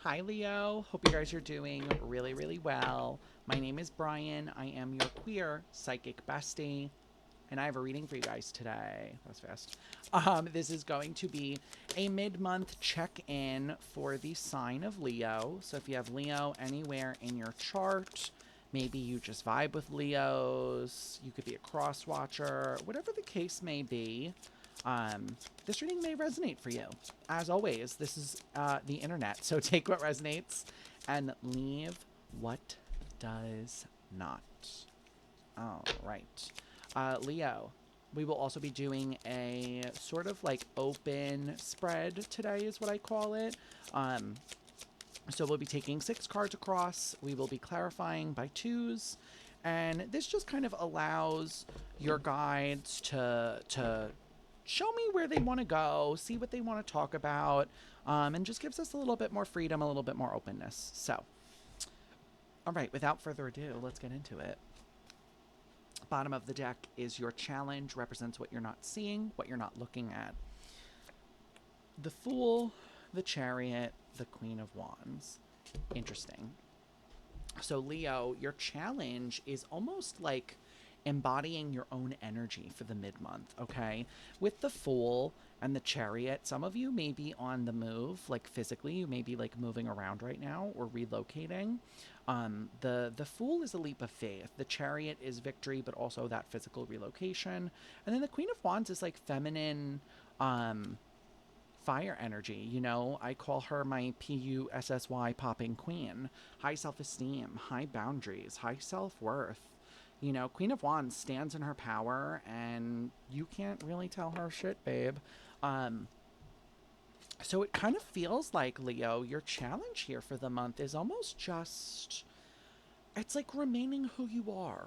Hi, Leo. Hope you guys are doing really, really well. My name is Brian. I am your queer psychic bestie, and I have a reading for you guys today. That was fast. This is going to be a mid month check in for the sign of Leo. So if you have Leo anywhere in your chart, maybe you just vibe with Leos, you could be a cross watcher, whatever the case may be. This reading may resonate for you. As always, this is the internet, so take what resonates and leave what does not. All right. Leo, we will also be doing a sort of like open spread today, is what I call it. So we'll be taking 6 cards across. We will be clarifying by twos. And this just kind of allows your guides to show me where they want to go, see what they want to talk about, and just gives us a little bit more freedom, a little bit more openness. So, all right, without further ado, let's get into it. Bottom of the deck is your challenge, represents what you're not seeing, what you're not looking at. The Fool, the Chariot, the Queen of Wands. Interesting. So, Leo, your challenge is almost like embodying your own energy for the mid month, okay? With the Fool and the Chariot, some of you may be on the move, like physically, you may be like moving around right now or relocating. The Fool is a leap of faith. The Chariot is victory, but also that physical relocation. And then the Queen of Wands is like feminine, fire energy. You know, I call her my PUSSY popping queen. High self esteem, high boundaries, high self worth. You know, Queen of Wands stands in her power, and you can't really tell her shit, babe. Um, so it kind of feels like, Leo, your challenge here for the month is almost just, it's like remaining who you are.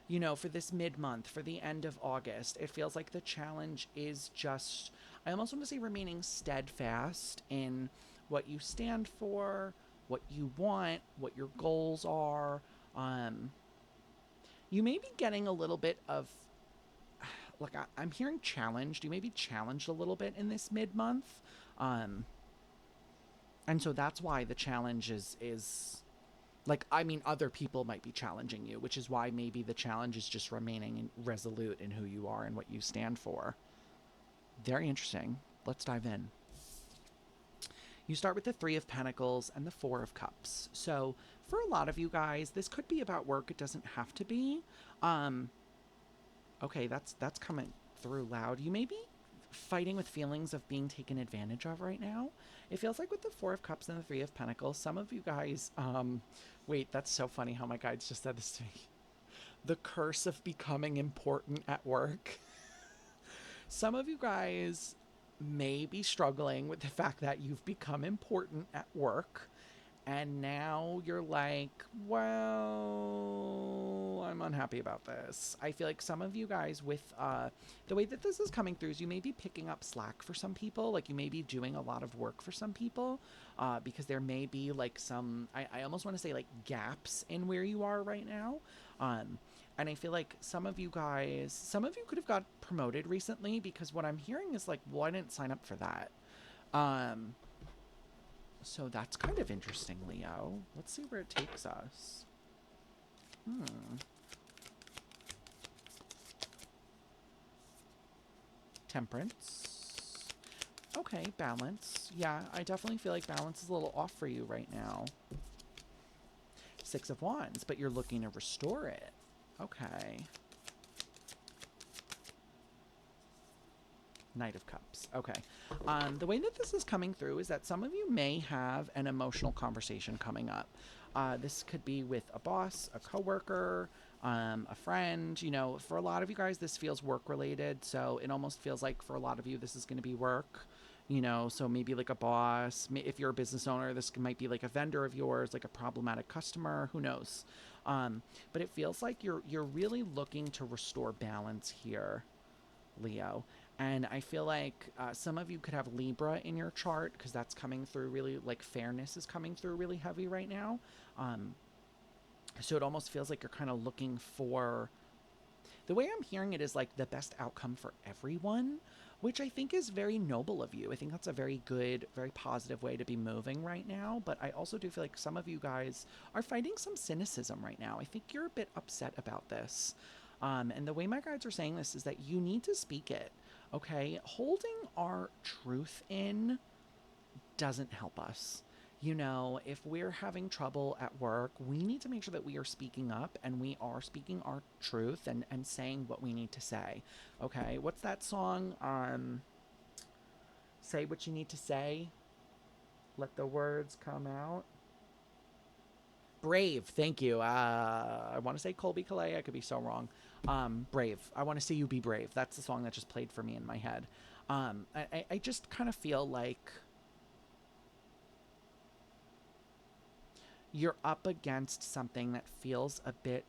You know, for this mid month, for the end of August, it feels like the challenge is just, I almost want to say remaining steadfast in what you stand for, what you want, what your goals are. Um, you may be getting a little bit of, like, I'm hearing challenged. You may be challenged a little bit in this mid month. Um, and so that's why the challenge is like, I mean, other people might be challenging you, which is why maybe the challenge is just remaining resolute in who you are and what you stand for. Very interesting. Let's dive in. You start with the Three of Pentacles and the Four of Cups. So for a lot of you guys, this could be about work. It doesn't have to be. Um, okay, that's coming through loud. You may be fighting with feelings of being taken advantage of right now. It feels like with the Four of Cups and the Three of Pentacles, some of you guys, wait, that's so funny how my guides just said this to me. The curse of becoming important at work. Some of you guys may be struggling with the fact that you've become important at work, and now you're like, well, I'm unhappy about this. I feel like some of you guys, with the way that this is coming through, is you may be picking up slack for some people. Like, you may be doing a lot of work for some people, because there may be like some, I almost want to say like gaps in where you are right now. And I feel like some of you guys, some of you could have got promoted recently, because what I'm hearing is like, well, I didn't sign up for that. Um, so that's kind of interesting, Leo. Let's see where it takes us. Temperance. Okay, balance. Yeah, I definitely feel like balance is a little off for you right now. Six of Wands, but you're looking to restore it. Okay. Knight of Cups. Okay. The way that this is coming through is that some of you may have an emotional conversation coming up. This could be with a boss, a coworker, a friend. You know, for a lot of you guys, this feels work related. So it almost feels like for a lot of you, this is going to be work. You know, so maybe like a boss. If you're a business owner, this might be like a vendor of yours, like a problematic customer. Who knows? But it feels like you're really looking to restore balance here, Leo. And I feel like some of you could have Libra in your chart, because that's coming through really, like, fairness is coming through really heavy right now. So it almost feels like you're kind of looking for, the way I'm hearing it is like the best outcome for everyone. which I think is very noble of you. I think that's a very good, very positive way to be moving right now. But I also do feel like some of you guys are fighting some cynicism right now. I think you're a bit upset about this. And the way my guides are saying this is that you need to speak it. Okay. Holding our truth in doesn't help us. You know, if we're having trouble at work, we need to make sure that we are speaking up and we are speaking our truth and saying what we need to say. Okay, what's that song? Say what you need to say. Let the words come out. Brave, thank you. I want to say Colby Calais. I could be so wrong. Brave. I want to see you be brave. That's the song that just played for me in my head. I just kind of feel like you're up against something that feels a bit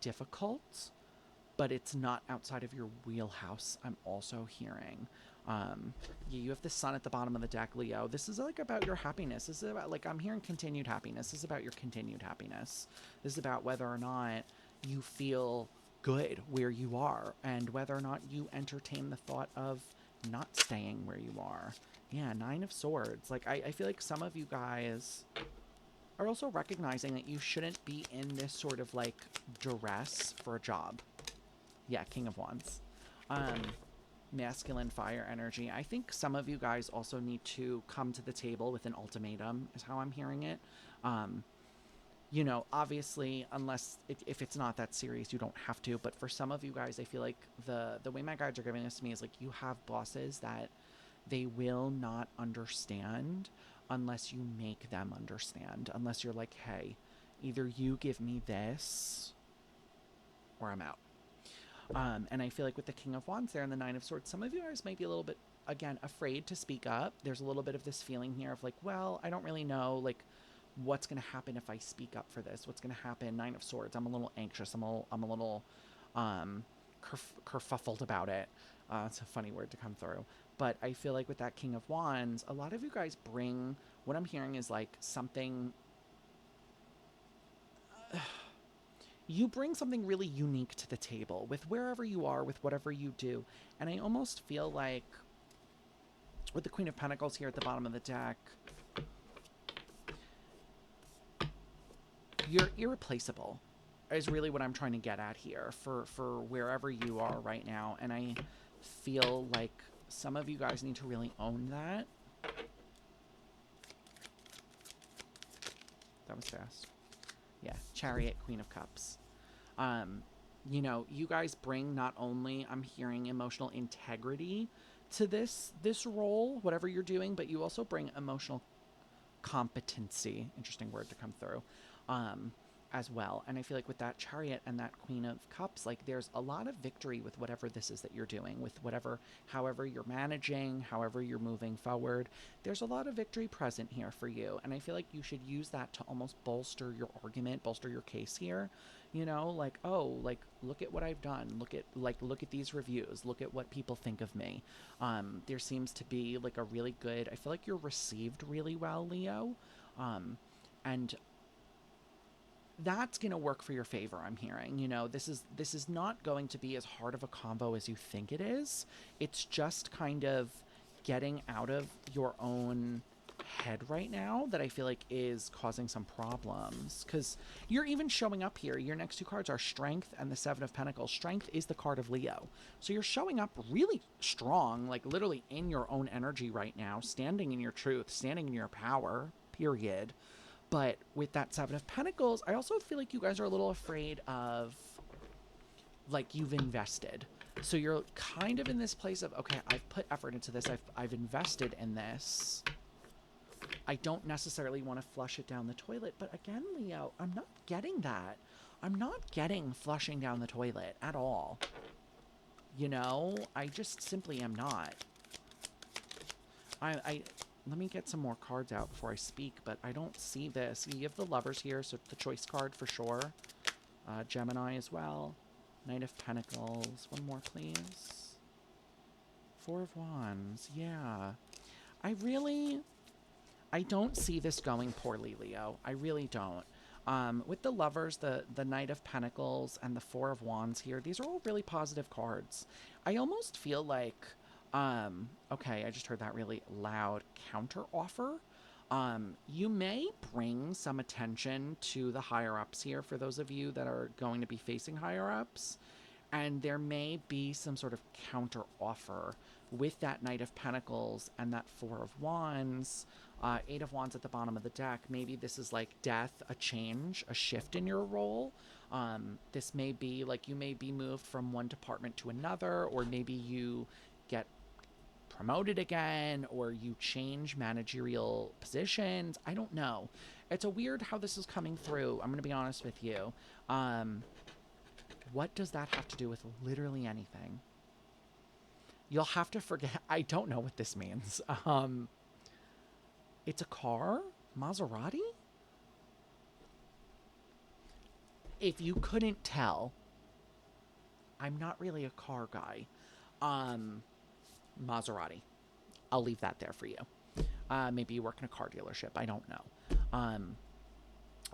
difficult, but it's not outside of your wheelhouse. I'm also hearing. You have the sun at the bottom of the deck, Leo. This is like about your happiness. This is about, like, I'm hearing continued happiness. This is about your continued happiness. This is about whether or not you feel good where you are and whether or not you entertain the thought of not staying where you are. Yeah, Nine of Swords. Like, I feel like some of you guys are also recognizing that you shouldn't be in this sort of like duress for a job. Yeah, King of Wands. Masculine fire energy. I think some of you guys also need to come to the table with an ultimatum, is how I'm hearing it. You know, obviously, unless if it's not that serious, you don't have to. But for some of you guys, I feel like the way my guides are giving this to me is like you have bosses that they will not understand unless you make them understand. Unless you're like, hey, either you give me this or I'm out. And I feel like with the King of Wands there and the Nine of Swords, some of you guys might be a little bit, again, afraid to speak up. There's a little bit of this feeling here of like, well, I don't really know, like, what's going to happen if I speak up for this? What's going to happen? Nine of Swords. I'm a little anxious. I'm a little kerfuffled about it. It's a funny word to come through. But I feel like with that King of Wands, a lot of you guys bring, what I'm hearing is like something, you bring something really unique to the table with wherever you are, with whatever you do. And I almost feel like with the Queen of Pentacles here at the bottom of the deck, you're irreplaceable is really what I'm trying to get at here for wherever you are right now. And I feel like some of you guys need to really own that. That was fast. Yeah, Chariot, Queen of Cups. You know, you guys bring not only, I'm hearing, emotional integrity to this role, whatever you're doing, but you also bring emotional competency, interesting word to come through, as well. And I feel like with that Chariot and that Queen of Cups, like there's a lot of victory with whatever this is that you're doing, with whatever, however you're managing, however you're moving forward. There's a lot of victory present here for you. And I feel like you should use that to almost bolster your argument, bolster your case here. You know, like, oh, like, look at what I've done. Look at these reviews. Look at what people think of me. There seems to be like a really good, I feel like you're received really well, Leo. And that's going to work for your favor, I'm hearing. You know, this is not going to be as hard of a combo as you think it is. It's just kind of getting out of your own head right now that I feel like is causing some problems, because you're even showing up here. Your next two cards are Strength and the Seven of Pentacles. Strength is the card of Leo. So you're showing up really strong, like literally in your own energy right now, standing in your truth, standing in your power, period. But with that Seven of Pentacles, I also feel like you guys are a little afraid of, like, you've invested. So you're kind of in this place of, okay, I've put effort into this. I've invested in this. I don't necessarily want to flush it down the toilet. But again, Leo, I'm not getting that. I'm not getting flushing down the toilet at all. You know, I just simply am not. Let me get some more cards out before I speak, but I don't see this. You have the Lovers here, so the choice card for sure. Gemini as well. Knight of Pentacles. One more, please. Four of Wands. Yeah. I don't see this going poorly, Leo. I really don't. With the Lovers, the Knight of Pentacles, and the Four of Wands here, these are all really positive cards. I almost feel like Okay, I just heard that really loud counter offer. You may bring some attention to the higher ups here for those of you that are going to be facing higher ups. And there may be some sort of counter offer with that Knight of Pentacles and that Four of Wands, Eight of Wands at the bottom of the deck. Maybe this is like death, a change, a shift in your role. This may be like you may be moved from one department to another, or maybe you get promoted again, or you change managerial positions. I don't know. It's a weird how this is coming through. I'm going to be honest with you. What does that have to do with literally anything? You'll have to forget. I don't know what this means. It's a car? Maserati? If you couldn't tell, I'm not really a car guy. Maserati. I'll leave that there for you. Maybe you work in a car dealership. I don't know.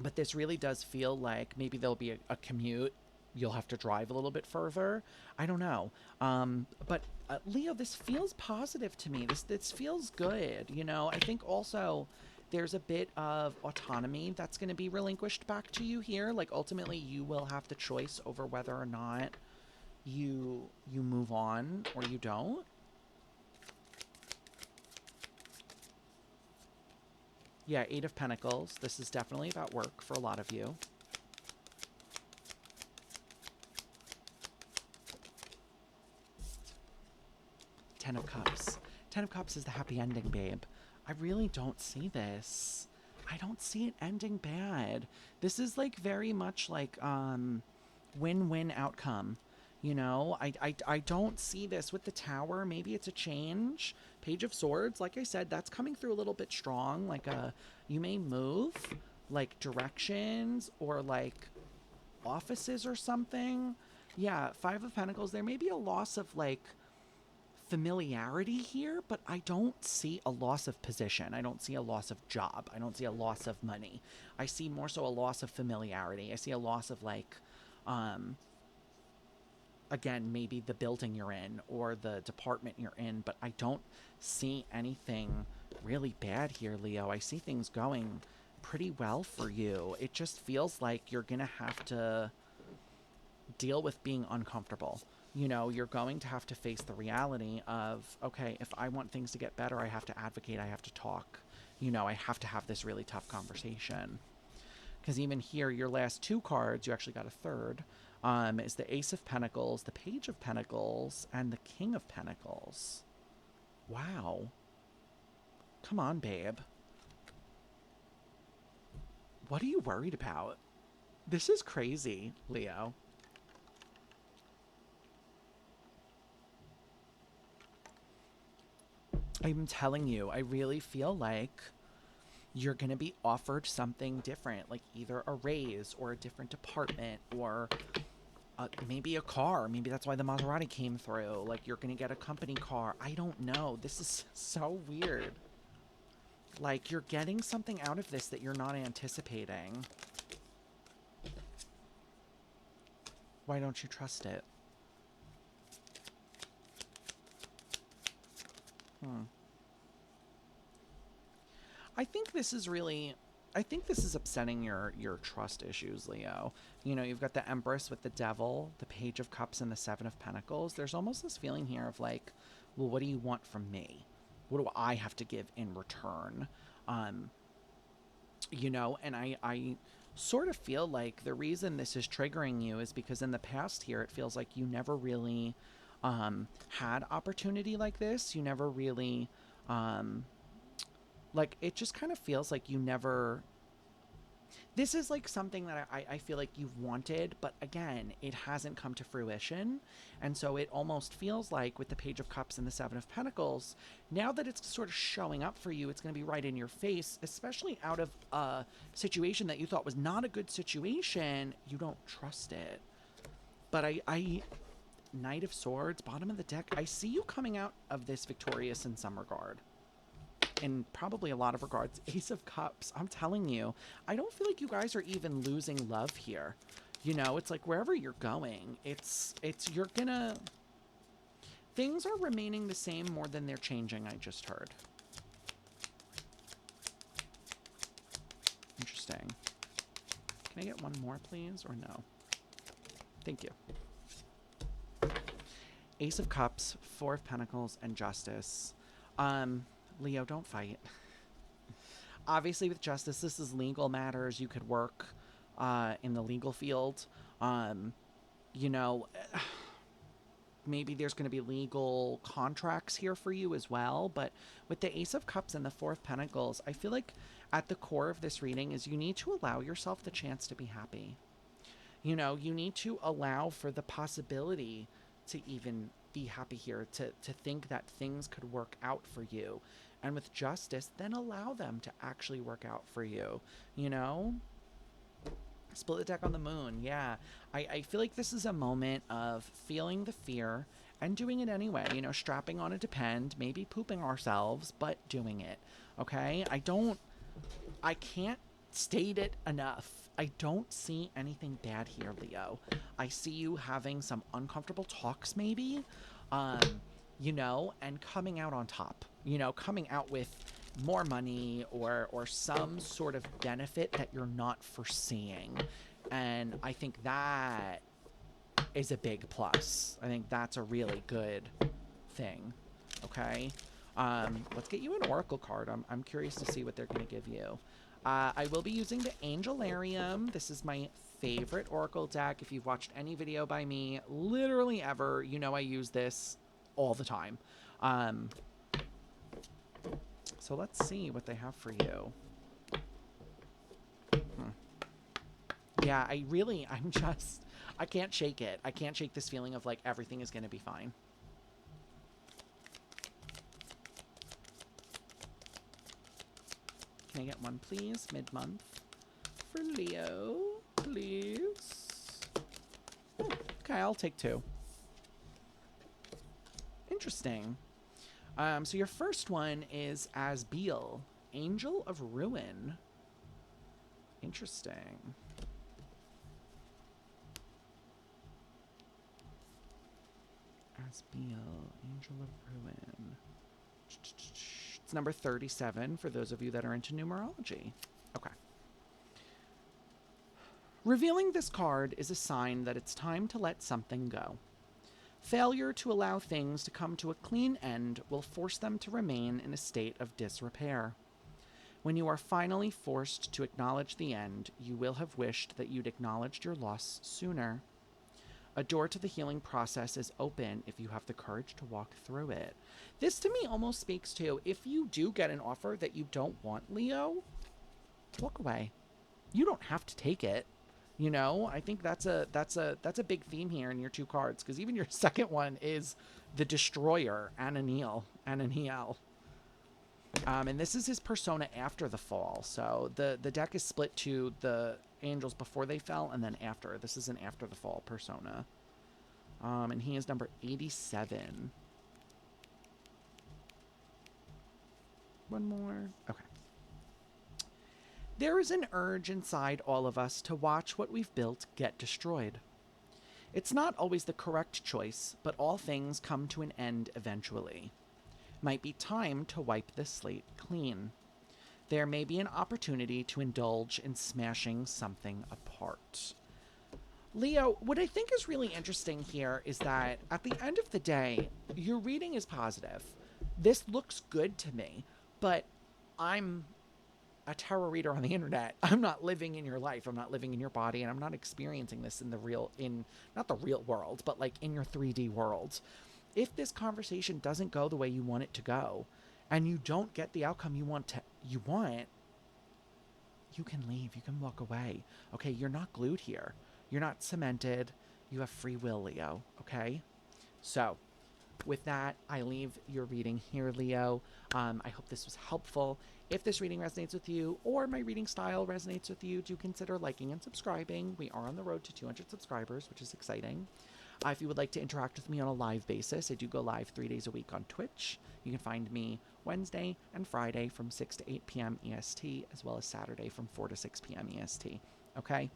But this really does feel like maybe there'll be a commute. You'll have to drive a little bit further. I don't know. But Leo, this feels positive to me. This feels good. You know, I think also there's a bit of autonomy that's going to be relinquished back to you here. Like ultimately you will have the choice over whether or not you move on or you don't. Yeah, Eight of Pentacles. This is definitely about work for a lot of you. Ten of Cups. Ten of Cups is the happy ending, babe. I really don't see this. I don't see it ending bad. This is like very much like win-win outcome. You know, I don't see this with the Tower. Maybe it's a change. Page of Swords, like I said, that's coming through a little bit strong. Like you may move like directions or like offices or something. Yeah, Five of Pentacles. There may be a loss of like familiarity here, but I don't see a loss of position. I don't see a loss of job. I don't see a loss of money. I see more so a loss of familiarity. I see a loss of like, again, maybe the building you're in or the department you're in, but I don't see anything really bad here, Leo. I see things going pretty well for you. It just feels like you're gonna have to deal with being uncomfortable. You know, you're going to have to face the reality of, okay, if I want things to get better, I have to advocate, I have to talk. You know, I have to have this really tough conversation. Because even here, your last two cards, you actually got a third, is the Ace of Pentacles, the Page of Pentacles, and the King of Pentacles. Wow. Come on, babe. What are you worried about? This is crazy, Leo. I'm telling you, I really feel like you're going to be offered something different, like either a raise or a different department or maybe a car. Maybe that's why the Maserati came through. Like you're going to get a company car. I don't know. This is so weird. Like you're getting something out of this that you're not anticipating. Why don't you trust it? I think this is really, I think this is upsetting your trust issues, Leo. You know, you've got the Empress with the Devil, the Page of Cups, and the Seven of Pentacles. There's almost this feeling here of like, well, what do you want from me? What do I have to give in return? You know, and I sort of feel like the reason this is triggering you is because in the past here, it feels like you never really had opportunity like this. You never really, like, it just kind of feels like you never... This is like something that I feel like you've wanted, but again, it hasn't come to fruition. And so it almost feels like with the Page of Cups and the Seven of Pentacles, now that it's sort of showing up for you, it's going to be right in your face, especially out of a situation that you thought was not a good situation. You don't trust it. But I Knight of Swords, bottom of the deck, I see you coming out of this victorious in some regard. In probably a lot of regards. Ace of Cups, I'm telling you, I don't feel like you guys are even losing love here. You know, it's like wherever you're going, it's you're gonna... Things are remaining the same more than they're changing, I just heard. Interesting. Can I get one more, please, or no? Thank you. Ace of Cups, Four of Pentacles, and Justice. Leo, don't fight. Obviously, with Justice, this is legal matters. You could work in the legal field. You know, maybe there's going to be legal contracts here for you as well. But with the Ace of Cups and the Four of Pentacles, I feel like at the core of this reading is you need to allow yourself the chance to be happy. You know, you need to allow for the possibility to even be happy here, to think that things could work out for you. And with Justice, then allow them to actually work out for you, you know? Split the deck on the moon, yeah. I feel like this is a moment of feeling the fear and doing it anyway, you know, strapping on a depend, maybe pooping ourselves, but doing it, okay? I can't state it enough. I don't see anything bad here, Leo. I see you having some uncomfortable talks, maybe, you know, and coming out on top. You know, coming out with more money or some sort of benefit that you're not foreseeing. And I think that is a big plus. I think that's a really good thing. Okay? Let's get you an Oracle card. I'm curious to see what they're going to give you. I will be using the Angelarium. This is my favorite Oracle deck. If you've watched any video by me, literally ever, you know I use this all the time. So let's see what they have for you. Yeah, I can't shake it. I can't shake this feeling of like everything is going to be fine. Can I get one, please? Mid-month. For Leo, please. Okay, I'll take two. Interesting. So your first one is Asbeel, Angel of Ruin. Interesting. Asbeel, Angel of Ruin. It's number 37 for those of you that are into numerology. Okay. Revealing this card is a sign that it's time to let something go. Failure to allow things to come to a clean end will force them to remain in a state of disrepair. When you are finally forced to acknowledge the end, you will have wished that you'd acknowledged your loss sooner. A door to the healing process is open if you have the courage to walk through it. This to me almost speaks to if you do get an offer that you don't want, Leo, walk away. You don't have to take it. You know, I think that's a big theme here in your two cards, because even your second one is the Destroyer, Ananiel. And this is his persona after the fall. So the deck is split to the angels before they fell and then after. This is an after the fall persona. And he is number 87. One more. Okay. There is an urge inside all of us to watch what we've built get destroyed. It's not always the correct choice, but all things come to an end eventually. Might be time to wipe the slate clean. There may be an opportunity to indulge in smashing something apart. Leo, what I think is really interesting here is that at the end of the day, your reading is positive. This looks good to me, but I'm a tarot reader on the internet. I'm not living in your life. I'm not living in your body, and I'm not experiencing this in not the real world, but like in your 3D world. If this conversation doesn't go the way you want it to go, and you don't get the outcome you want, you can leave. You can walk away. Okay, you're not glued here. You're not cemented. You have free will, Leo. Okay? So, with that, I leave your reading here, Leo. I hope this was helpful. If this reading resonates with you or my reading style resonates with you, do consider liking and subscribing. We are on the road to 200 subscribers, which is exciting. If you would like to interact with me on a live basis, I do go live 3 days a week on Twitch. You can find me Wednesday and Friday from 6 to 8 p.m. EST, as well as Saturday from 4 to 6 p.m. EST. Okay?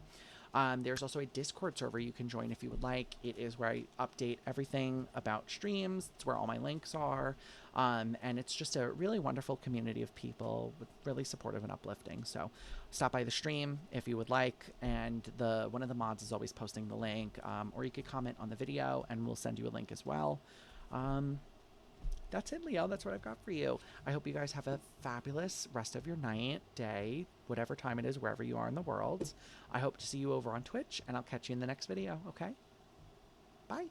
There's also a Discord server you can join if you would like. It is where I update everything about streams. It's where all my links are. And it's just a really wonderful community of people, really supportive and uplifting. So stop by the stream if you would like. And one of the mods is always posting the link. Or you could comment on the video and we'll send you a link as well. That's it, Leo. That's what I've got for you. I hope you guys have a fabulous rest of your night, day, whatever time it is, wherever you are in the world. I hope to see you over on Twitch, and I'll catch you in the next video, okay? Bye.